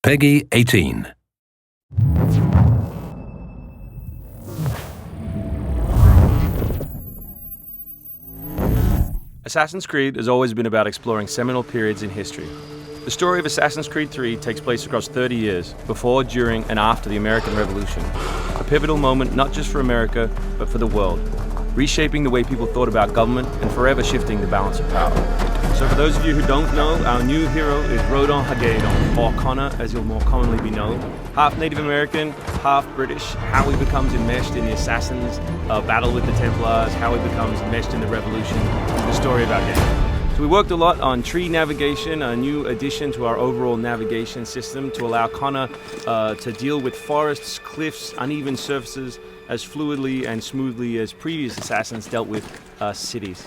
Peggy 18. Assassin's Creed has always been about exploring seminal periods in history. The story of Assassin's Creed 3 takes place across 30 years, before, during, and after the American Revolution. A pivotal moment not just for America, but for the world, reshaping the way people thought about government and forever shifting the balance of power. So for those of you who don't know, our new hero is Rodon Hagedon, or Connor as he'll more commonly be known. Half Native American, half British, how he becomes enmeshed in the Assassins' battle with the Templars, how he becomes enmeshed in the Revolution, the story of our game. So we worked a lot on tree navigation, a new addition to our overall navigation system to allow Connor to deal with forests, cliffs, uneven surfaces as fluidly and smoothly as previous Assassins dealt with cities.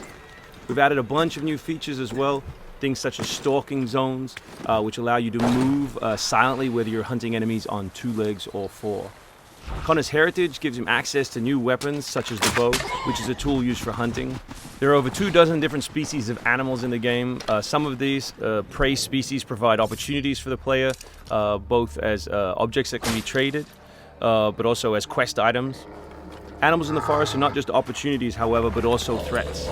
We've added a bunch of new features as well, things such as stalking zones, which allow you to move silently whether you're hunting enemies on 2 legs or 4. Connor's heritage gives him access to new weapons such as the bow, which is a tool used for hunting. There are over 24 different species of animals in the game. Some of these prey species provide opportunities for the player, both as objects that can be traded, but also as quest items. Animals in the forest are not just opportunities, however, but also threats.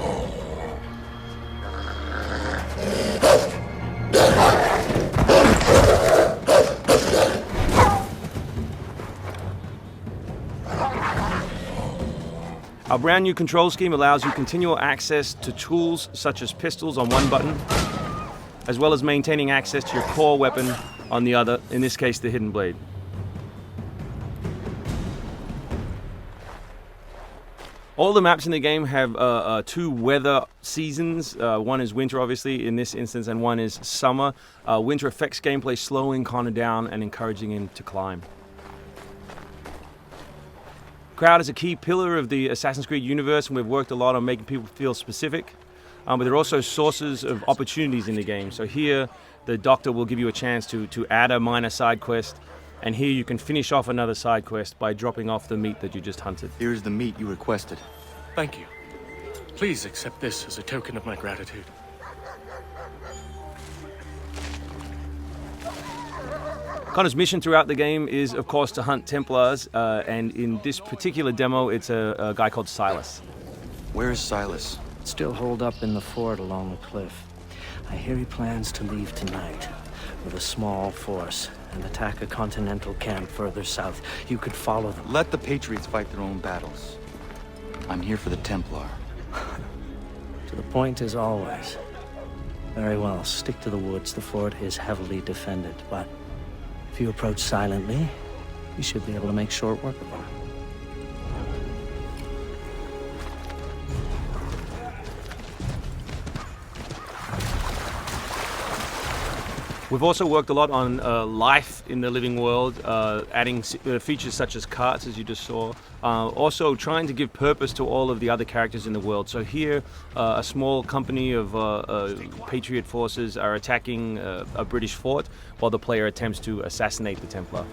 Our brand new control scheme allows you continual access to tools such as pistols on one button, as well as maintaining access to your core weapon on the other, in this case the hidden blade. All the maps in the game have 2 weather seasons. One is winter, obviously, in this instance, and one is summer. Winter affects gameplay, slowing Connor down and encouraging him to climb. Crowd is a key pillar of the Assassin's Creed universe, and we've worked a lot on making people feel specific. But there are also sources of opportunities in the game. So here, the doctor will give you a chance to add a minor side quest, and here you can finish off another side quest by dropping off the meat that you just hunted. Here's the meat you requested. Thank you. Please accept this as a token of my gratitude. Connor's mission throughout the game is, of course, to hunt Templars, and in this particular demo, it's a guy called Silas. Where is Silas? Still holed up in the fort along the cliff. I hear he plans to leave tonight with a small force and attack a continental camp further south. You could follow them. Let the Patriots fight their own battles. I'm here for the Templar. To the point as always. Very well, stick to the woods. The fort is heavily defended, but if you approach silently, you should be able to make short work of them. We've also worked a lot on life in the living world, adding features such as carts, as you just saw. Also trying to give purpose to all of the other characters in the world. So here, a small company of Patriot forces are attacking a British fort while the player attempts to assassinate the Templar.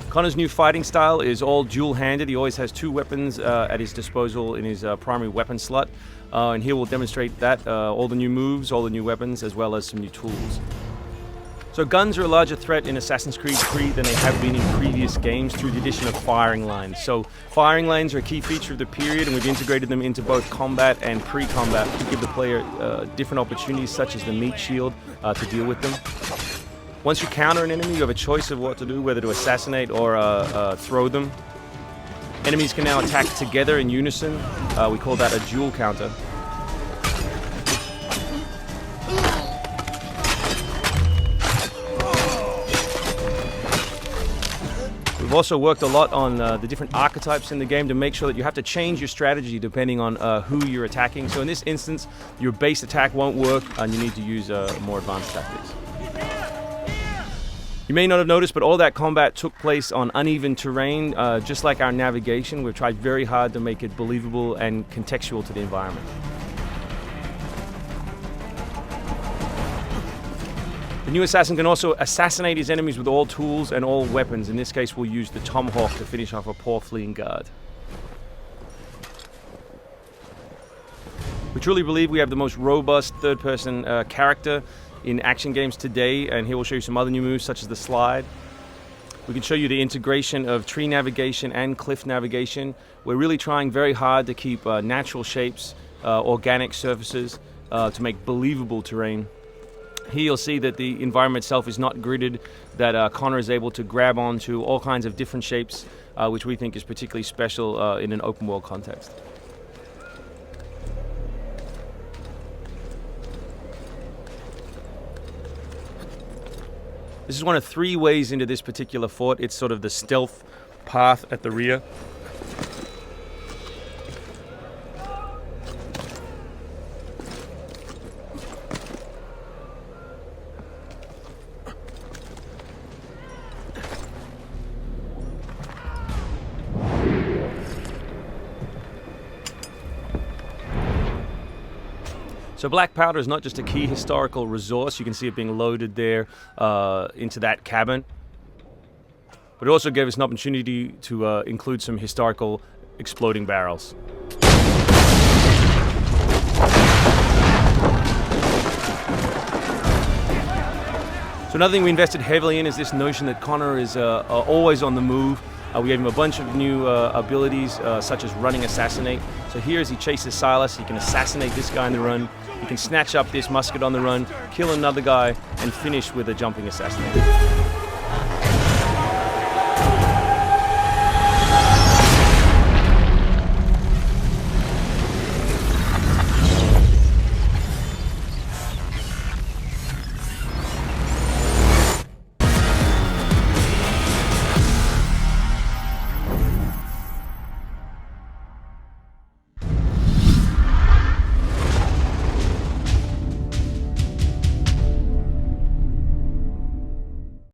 Connor's new fighting style is all dual-handed. He always has 2 weapons at his disposal in his primary weapon slot. And here we'll demonstrate that, all the new moves, all the new weapons, as well as some new tools. So guns are a larger threat in Assassin's Creed 3 than they have been in previous games through the addition of firing lines. So firing lanes are a key feature of the period, and we've integrated them into both combat and pre-combat to give the player different opportunities, such as the meat shield, to deal with them. Once you counter an enemy, you have a choice of what to do, whether to assassinate or throw them. Enemies can now attack together in unison. We call that a dual counter. We've also worked a lot on the different archetypes in the game to make sure that you have to change your strategy depending on who you're attacking. So in this instance, your base attack won't work and you need to use more advanced tactics. You may not have noticed, but all that combat took place on uneven terrain. Just like our navigation, we've tried very hard to make it believable and contextual to the environment. The new assassin can also assassinate his enemies with all tools and all weapons. In this case, we'll use the tomahawk to finish off a poor fleeing guard. We truly believe we have the most robust third-person character in action games today, and here we'll show you some other new moves such as the slide. We can show you the integration of tree navigation and cliff navigation. We're really trying very hard to keep natural shapes, organic surfaces, to make believable terrain. Here you'll see that the environment itself is not gridded, that Connor is able to grab onto all kinds of different shapes, which we think is particularly special in an open world context. This is one of 3 ways into this particular fort. It's sort of the stealth path at the rear. So black powder is not just a key historical resource. You can see it being loaded there into that cabin. But it also gave us an opportunity to include some historical exploding barrels. So another thing we invested heavily in is this notion that Connor is always on the move. We gave him a bunch of new abilities, such as running assassinate. So here as he chases Silas, he can assassinate this guy on the run. He can snatch up this musket on the run, kill another guy, and finish with a jumping assassinate.